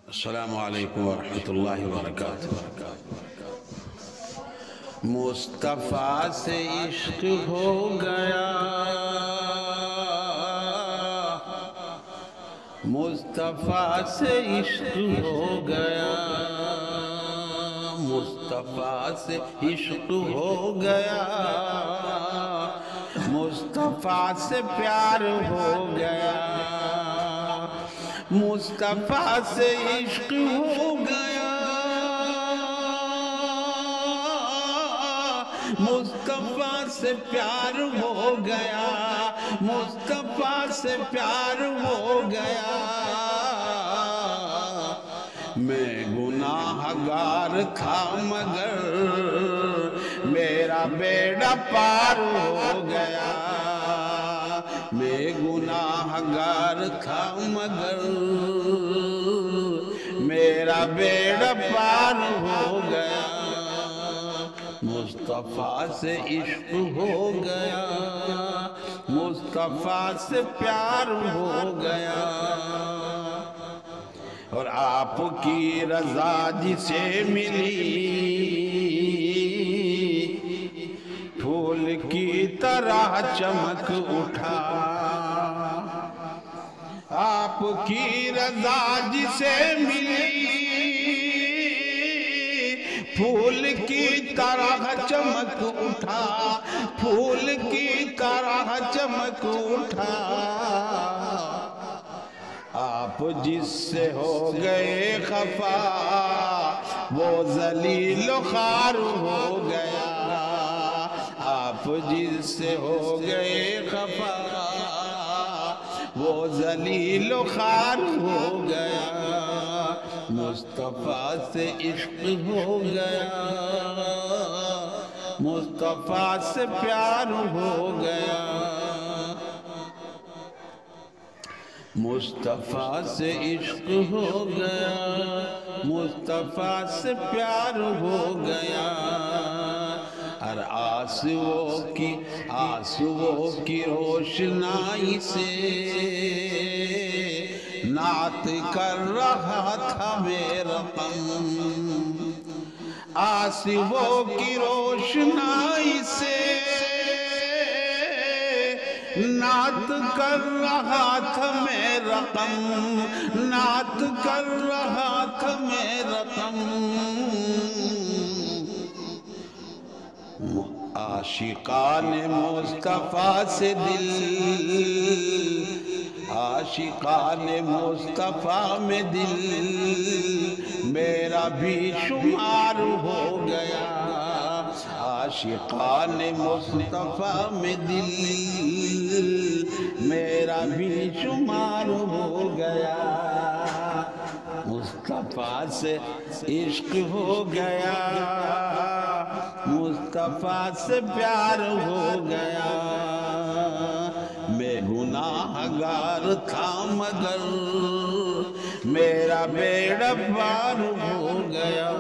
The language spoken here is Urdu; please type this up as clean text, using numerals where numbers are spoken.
السلام علیکم ورحمۃ اللہ وبرکاتہ۔ مصطفیٰ سے عشق ہو گیا، مصطفیٰ سے عشق ہو گیا، مصطفیٰ سے عشق ہو گیا، مصطفیٰ سے پیار ہو گیا، مصطفیٰ سے عشق ہو گیا، مصطفیٰ سے پیار ہو گیا، مصطفیٰ سے پیار ہو گیا۔ میں گناہ گار تھا مگر میرا بیڑا پار ہو گیا، میں گناہ گار تھا مگر میرا بیڑا پار ہو گیا، مصطفیٰ سے عشق ہو گیا، مصطفیٰ سے پیار ہو گیا۔ اور آپ کی رضا جسے ملی پھول کی طرح چمک اٹھا، آپ کی رضا جسے ملی پھول کی طرح چمک اٹھا، پھول کی طرح چمک اٹھا۔ آپ جس سے ہو گئے خفا وہ ذلیل و خوار ہو گیا، آپ جس سے ہو گئے خفا وہ ذلیل و خوار ہو گیا، مصطفیٰ سے عشق ہو گیا، مصطفیٰ سے پیار ہو گیا، مصطفیٰ سے عشق ہو گیا، مصطفیٰ سے پیار ہو گیا۔ ہر آنسوؤں کی روشنائی سے نعت کر رہا تھا میرا قلب، آنسوؤں کی روشنائی سے نعت کر رہا تھا میرا غم، نعت کر رہا تھا میرا غم۔ عاشقان مصطفیٰ سے دل، عاشقان مصطفیٰ میں دل میرا بھی شمار ہو گیا، عاشقان مصطفیٰ میں دل میرا بھی شمار ہو گیا، مصطفیٰ سے عشق ہو گیا، مصطفیٰ سے پیار ہو گیا۔ میں گناہ گار تھا مگر میرا بیڑا پار ہو گیا۔